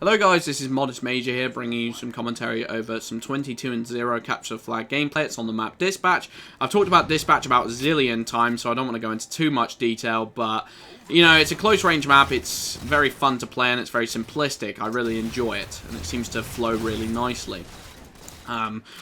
Hello guys, this is Modest Major here, bringing you some commentary over some 22-0 capture flag gameplay. It's on the map Dispatch. I've talked about Dispatch about a zillion times, so I don't want to go into too much detail, but, you know, it's a close-range map, it's very fun to play, and it's very simplistic. I really enjoy it, and it seems to flow really nicely.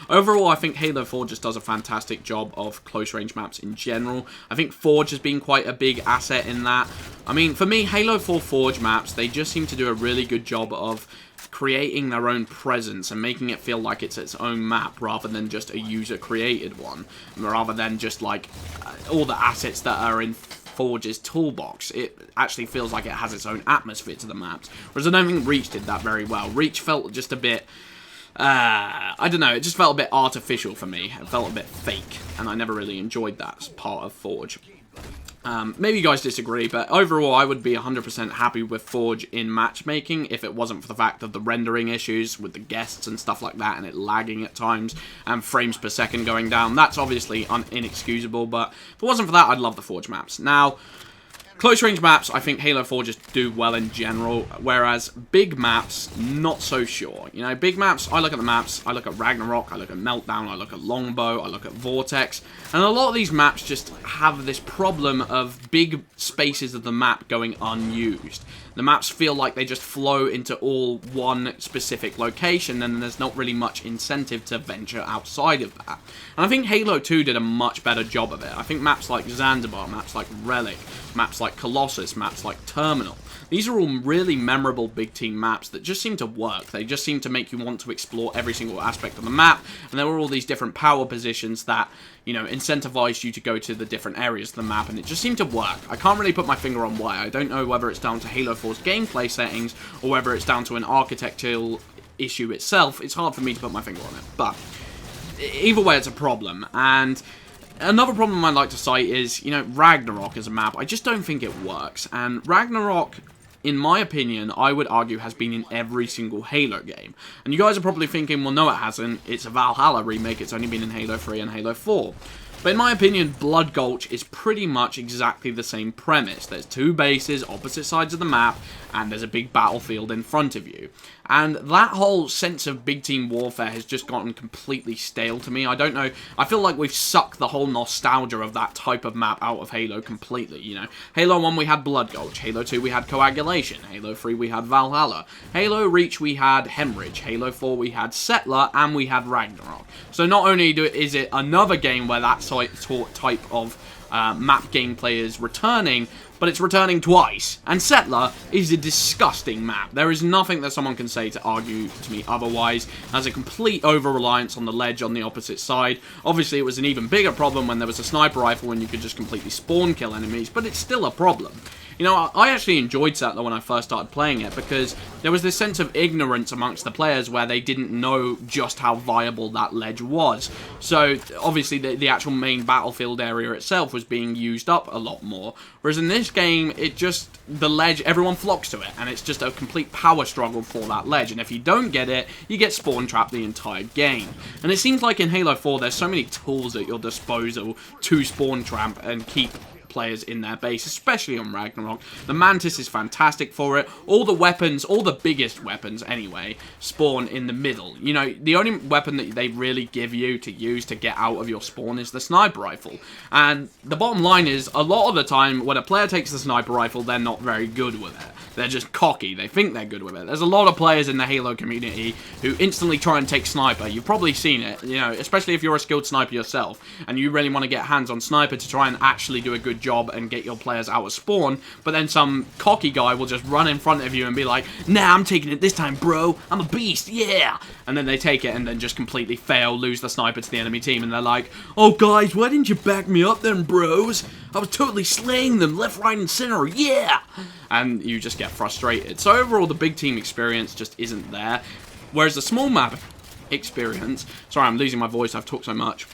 Overall, I think Halo 4 just does a fantastic job of close-range maps in general. I think Forge has been quite a big asset in that. I mean, for me, Halo 4 Forge maps, they just seem to do a really good job of creating their own presence and making it feel like it's its own map rather than just a user-created one. Rather than just, like, all the assets that are in Forge's toolbox. It actually feels like it has its own atmosphere to the maps. Whereas I don't think Reach did that very well. Reach felt just a bit... I don't know, it just felt a bit artificial for me. It felt a bit fake, and I never really enjoyed that as part of Forge. Maybe you guys disagree, but overall I would be 100% happy with Forge in matchmaking if it wasn't for the fact of the rendering issues with the guests and stuff like that, and it lagging at times, and frames per second going down. That's obviously inexcusable, but if it wasn't for that, I'd love the Forge maps. Now, close range maps, I think Halo 4 just do well in general, whereas big maps, not so sure. You know, big maps, I look at the maps, I look at Ragnarok, I look at Meltdown, I look at Longbow, I look at Vortex, and a lot of these maps just have this problem of big spaces of the map going unused. The maps feel like they just flow into all one specific location, and there's not really much incentive to venture outside of that. And I think Halo 2 did a much better job of it. I think maps like Zanzibar, maps like Relic, maps like Colossus, maps like Terminal, these are all really memorable big team maps that just seem to work. They just seem to make you want to explore every single aspect of the map, and there were all these different power positions that, you know, incentivized you to go to the different areas of the map, and it just seemed to work. I can't really put my finger on why. I don't know whether it's down to Halo 4's gameplay settings, or whether it's down to an architectural issue itself. It's hard for me to put my finger on it, but either way, it's a problem. And another problem I'd like to cite is, you know, Ragnarok as a map. I just don't think it works, and Ragnarok, in my opinion, I would argue has been in every single Halo game. And you guys are probably thinking, well, no, it hasn't. It's a Valhalla remake. It's only been in Halo 3 and Halo 4. But in my opinion, Blood Gulch is pretty much exactly the same premise. There's two bases, opposite sides of the map, and there's a big battlefield in front of you. And that whole sense of big team warfare has just gotten completely stale to me. I don't know, I feel like we've sucked the whole nostalgia of that type of map out of Halo completely, you know. Halo 1 we had Blood Gulch, Halo 2 we had Coagulation, Halo 3 we had Valhalla, Halo Reach we had Hemorrhage, Halo 4 we had Settler, and we had Ragnarok. So not only is it another game where that type of map gameplay is returning, but it's returning twice. And Settler is a disgusting map. There is nothing that someone can say to argue to me otherwise. It has a complete over-reliance on the ledge on the opposite side. Obviously, it was an even bigger problem when there was a sniper rifle and you could just completely spawn kill enemies, but it's still a problem. You know, I actually enjoyed Settler when I first started playing it because there was this sense of ignorance amongst the players where they didn't know just how viable that ledge was. So, obviously, the actual main battlefield area itself was being used up a lot more. Whereas in this game, the ledge, everyone flocks to it, and it's just a complete power struggle for that ledge. And if you don't get it, you get spawn trapped the entire game. And it seems like in Halo 4, there's so many tools at your disposal to spawn trap and keep players in their base, especially on Ragnarok. The Mantis is fantastic for it. All the weapons, all the biggest weapons anyway, spawn in the middle. You know, the only weapon that they really give you to use to get out of your spawn is the sniper rifle. And the bottom line is, a lot of the time, when a player takes the sniper rifle, they're not very good with it. They're just cocky. They think they're good with it. There's a lot of players in the Halo community who instantly try and take sniper. You've probably seen it, you know, especially if you're a skilled sniper yourself, and you really want to get hands on sniper to try and actually do a good job and get your players out of spawn, but then some cocky guy will just run in front of you and be like, nah, I'm taking it this time, bro. I'm a beast, yeah! And then they take it and then just completely fail, lose the sniper to the enemy team, and they're like, oh, guys, why didn't you back me up then, bros? I was totally slaying them left, right, and center, yeah! And you just get frustrated. So overall, the big team experience just isn't there. Whereas the small map experience, sorry, I'm losing my voice, I've talked so much,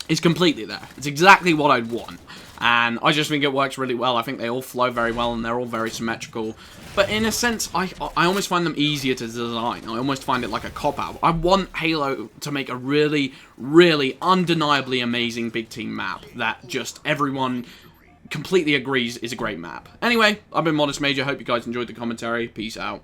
is completely there. It's exactly what I'd want. And I just think it works really well. I think they all flow very well and they're all very symmetrical. But in a sense, I almost find them easier to design. I almost find it like a cop-out. I want Halo to make a really, really undeniably amazing big team map that just everyone completely agrees is a great map. Anyway, I've been Modest Major. Hope you guys enjoyed the commentary. Peace out.